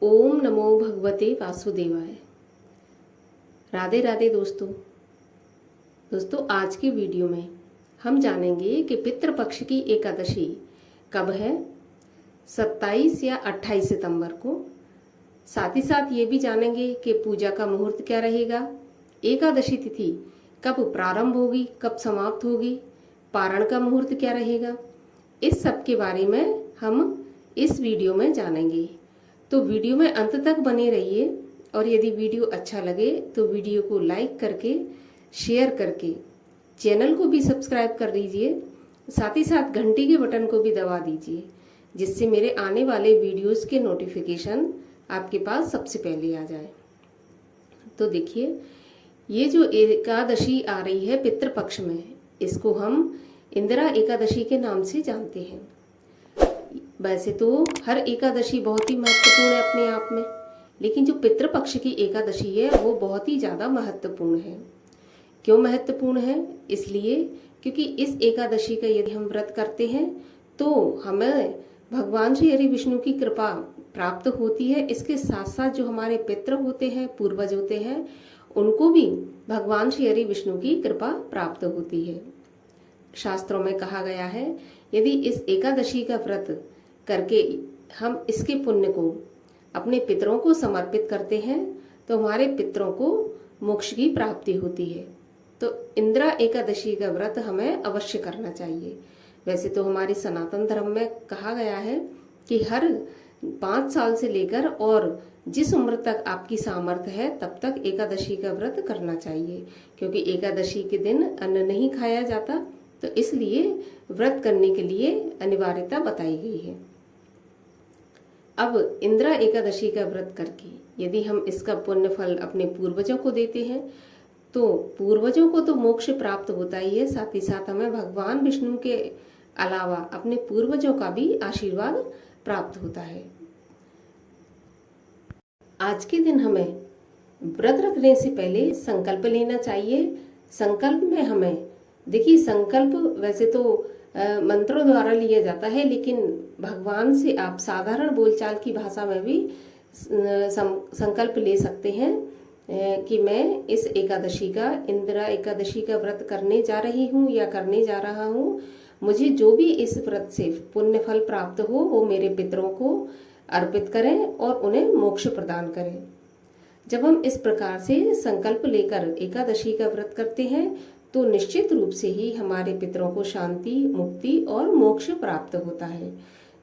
ओम नमो भगवते वासुदेवाय। राधे राधे दोस्तों आज की वीडियो में हम जानेंगे कि पितृपक्ष की एकादशी कब है, 27 या 28 सितंबर को। साथ ही साथ ये भी जानेंगे कि पूजा का मुहूर्त क्या रहेगा, एकादशी तिथि कब प्रारंभ होगी, कब समाप्त होगी, पारण का मुहूर्त क्या रहेगा। इस सब के बारे में हम इस वीडियो में जानेंगे, तो वीडियो में अंत तक बने रहिए। और यदि वीडियो अच्छा लगे तो वीडियो को लाइक करके, शेयर करके चैनल को भी सब्सक्राइब कर लीजिए। साथ ही साथ घंटी के बटन को भी दबा दीजिए, जिससे मेरे आने वाले वीडियोस के नोटिफिकेशन आपके पास सबसे पहले आ जाए। तो देखिए, ये जो एकादशी आ रही है पितृपक्ष में, इसको हम इंदिरा एकादशी के नाम से जानते हैं। वैसे तो हर एकादशी बहुत ही महत्वपूर्ण है अपने आप में, लेकिन जो पितृपक्ष की एकादशी है वो बहुत ही ज़्यादा महत्वपूर्ण है। क्यों महत्वपूर्ण है? इसलिए क्योंकि इस एकादशी का यदि हम व्रत करते हैं तो हमें भगवान श्री हरि विष्णु की कृपा प्राप्त होती है। इसके साथ साथ जो हमारे पितृ होते हैं, पूर्वज होते हैं, उनको भी भगवान श्री हरि विष्णु की कृपा प्राप्त होती है। शास्त्रों में कहा गया है, यदि इस एकादशी का व्रत करके हम इसके पुण्य को अपने पितरों को समर्पित करते हैं तो हमारे पितरों को मोक्ष की प्राप्ति होती है। तो इंदिरा एकादशी का व्रत हमें अवश्य करना चाहिए। वैसे तो हमारे सनातन धर्म में कहा गया है कि हर 5 साल से लेकर और जिस उम्र तक आपकी सामर्थ्य है तब तक एकादशी का व्रत करना चाहिए, क्योंकि एकादशी के दिन अन्न नहीं खाया जाता, तो इसलिए व्रत करने के लिए अनिवार्यता बताई गई है। अब इंदिरा एकादशी का व्रत करके यदि हम इसका पुण्य फल अपने पूर्वजों को देते हैं तो पूर्वजों को तो मोक्ष प्राप्त होता ही है, साथ ही साथ हमें भगवान विष्णु के अलावा अपने पूर्वजों का भी आशीर्वाद प्राप्त होता है। आज के दिन हमें व्रत रखने से पहले संकल्प लेना चाहिए। संकल्प में हमें देखिए, संकल्प वैसे तो मंत्रों द्वारा लिया जाता है, लेकिन भगवान से आप साधारण बोलचाल की भाषा में भी संकल्प ले सकते हैं कि मैं इस एकादशी का, इंदिरा एकादशी का व्रत करने जा रही हूँ या करने जा रहा हूँ। मुझे जो भी इस व्रत से पुण्य फल प्राप्त हो वो मेरे पितरों को अर्पित करें और उन्हें मोक्ष प्रदान करें। जब हम इस प्रकार से संकल्प लेकर एकादशी का व्रत करते हैं तो निश्चित रूप से ही हमारे पितरों को शांति, मुक्ति और मोक्ष प्राप्त होता है।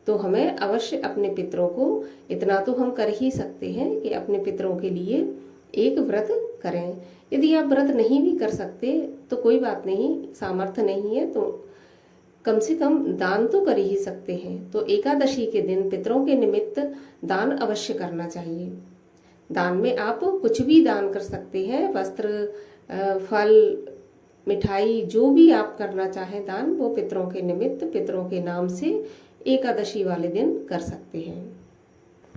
तो हमें अवश्य अपने पितरों को, इतना तो हम कर ही सकते हैं कि अपने पितरों के लिए एक व्रत करें। यदि आप व्रत नहीं भी कर सकते तो कोई बात नहीं, सामर्थ्य नहीं है तो कम से कम दान तो कर ही सकते हैं। तो एकादशी के दिन पितरों के निमित्त दान अवश्य करना चाहिए। दान में आप कुछ भी दान कर सकते हैं, वस्त्र, फल, मिठाई, जो भी आप करना चाहें दान, वो पितरों के निमित्त, पितरों के नाम से एकादशी वाले दिन कर सकते हैं।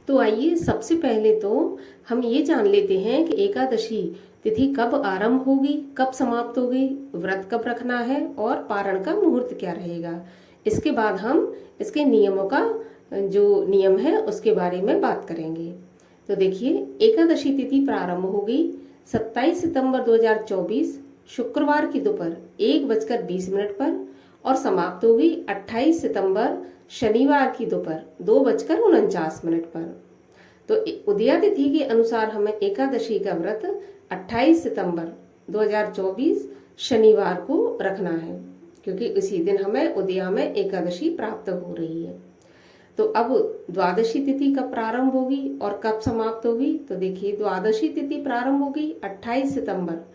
तो आइए, सबसे पहले तो हम ये जान लेते हैं कि एकादशी तिथि कब आरंभ होगी, कब समाप्त होगी, व्रत कब रखना है और पारण का मुहूर्त क्या रहेगा। इसके बाद हम इसके नियमों का, जो नियम है उसके बारे में बात करेंगे। तो देखिए, एकादशी तिथि प्रारंभ होगी 27 सितंबर 2024 शुक्रवार की दोपहर 1:20 पर और समाप्त होगी 28 सितंबर शनिवार की दोपहर 2:49 पर। तो उदयातिथि के अनुसार हमें एकादशी का व्रत 28 सितंबर 2024 शनिवार को रखना है, क्योंकि उसी दिन हमें उदया में एकादशी प्राप्त हो रही है। तो अब द्वादशी तिथि कब प्रारंभ होगी और कब समाप्त होगी? तो देखिए, द्वादशी तिथि प्रारंभ होगी 28 सितंबर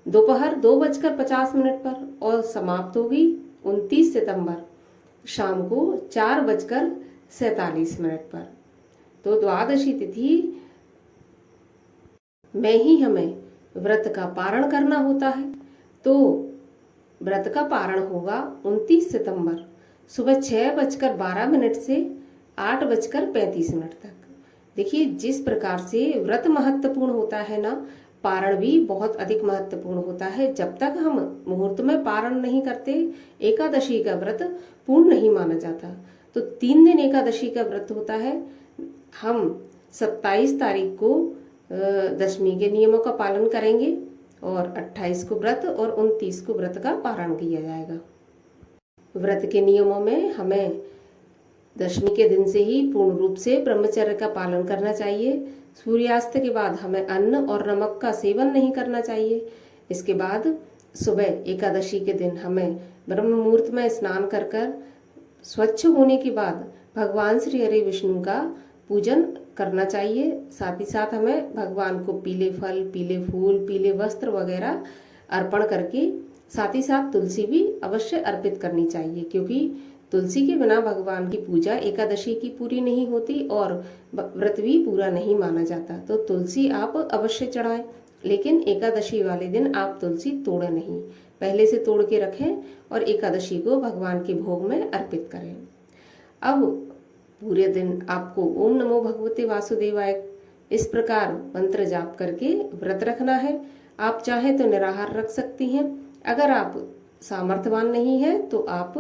दोपहर 2:50 पर और समाप्त होगी 29 सितंबर शाम को 4:47 पर। तो द्वादशी तिथि में ही हमें व्रत का पारण करना होता है। तो व्रत का पारण होगा 29 सितंबर सुबह 6:12 से 8:35 तक। देखिए, जिस प्रकार से व्रत महत्वपूर्ण होता है ना, पारण भी बहुत अधिक महत्वपूर्ण होता है। जब तक हम मुहूर्त में पारण नहीं करते, एकादशी का व्रत पूर्ण नहीं माना जाता। तो 3 दिन एकादशी का व्रत होता है। हम 27 तारीख को दशमी के नियमों का पालन करेंगे और 28 को व्रत और 29 को व्रत का पारण किया जाएगा। व्रत के नियमों में हमें दशमी के दिन से ही पूर्ण रूप से ब्रह्मचर्य का पालन करना चाहिए। सूर्यास्त के बाद हमें अन्न और नमक का सेवन नहीं करना चाहिए। इसके बाद सुबह एकादशी के दिन हमें ब्रह्म मुहूर्त में स्नान कर कर स्वच्छ होने के बाद भगवान श्री हरि विष्णु का पूजन करना चाहिए। साथ ही साथ हमें भगवान को पीले फल, पीले फूल, पीले वस्त्र वगैरह अर्पण करके साथ ही साथ तुलसी भी अवश्य अर्पित करनी चाहिए, क्योंकि तुलसी के बिना भगवान की पूजा एकादशी की पूरी नहीं होती और व्रत भी पूरा नहीं माना जाता। तो तुलसी आप अवश्य चढ़ाएं, लेकिन एकादशी वाले दिन आप तुलसी तोड़ें नहीं, पहले से तोड़ के रखें और एकादशी को भगवान के भोग में अर्पित करें। अब पूरे दिन आपको ओम नमो भगवते वासुदेवाय इस प्रकार मंत्र जाप करके व्रत रखना है। आप चाहें तो निराहार रख सकती हैं। अगर आप सामर्थ्यवान नहीं है तो आप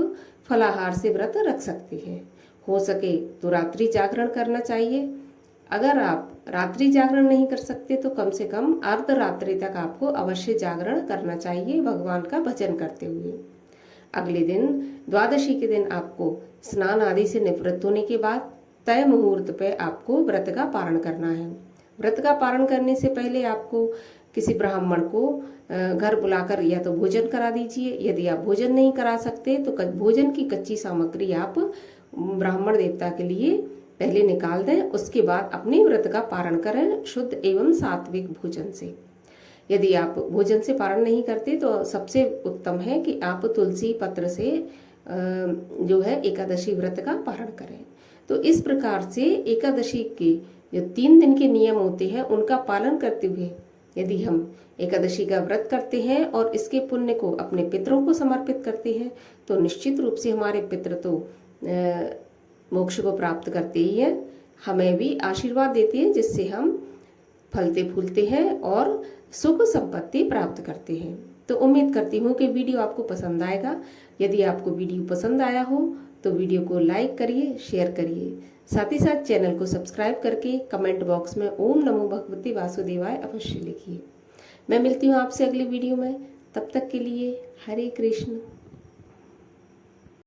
फलाहार से व्रत रख सकती हैं। हो सके तो रात्रि जागरण करना चाहिए। अगर आप रात्रि जागरण नहीं कर सकते तो कम से कम अर्धरात्रि तक आपको अवश्य जागरण करना चाहिए भगवान का भजन करते हुए। अगले दिन द्वादशी के दिन आपको स्नान आदि से निवृत्त होने के बाद तय मुहूर्त पे आपको व्रत का पारण करना है। व्रत का पारण करने से पहले आपको किसी ब्राह्मण को घर बुलाकर या तो भोजन करा दीजिए। यदि आप भोजन नहीं करा सकते तो भोजन की कच्ची सामग्री आप ब्राह्मण देवता के लिए पहले निकाल दें, उसके बाद अपने व्रत का पारण करें शुद्ध एवं सात्विक भोजन से। यदि आप भोजन से पारण नहीं करते तो सबसे उत्तम है कि आप तुलसी पत्र से जो है एकादशी व्रत का पारण करें। तो इस प्रकार से एकादशी के जो 3 दिन के नियम होते हैं उनका पालन करते हुए यदि हम एकादशी का व्रत करते हैं और इसके पुण्य को अपने पितरों को समर्पित करते हैं तो निश्चित रूप से हमारे पितर तो मोक्ष को प्राप्त करते ही हैं, हमें भी आशीर्वाद देते हैं, जिससे हम फलते फूलते हैं और सुख संपत्ति प्राप्त करते हैं। तो उम्मीद करती हूँ कि वीडियो आपको पसंद आएगा। यदि आपको वीडियो पसंद आया हो तो वीडियो को लाइक करिए, शेयर करिए, साथ ही साथ चैनल को सब्सक्राइब करके कमेंट बॉक्स में ओम नमो भगवते वासुदेवाय अवश्य लिखिए। मैं मिलती हूँ आपसे अगली वीडियो में, तब तक के लिए हरे कृष्ण।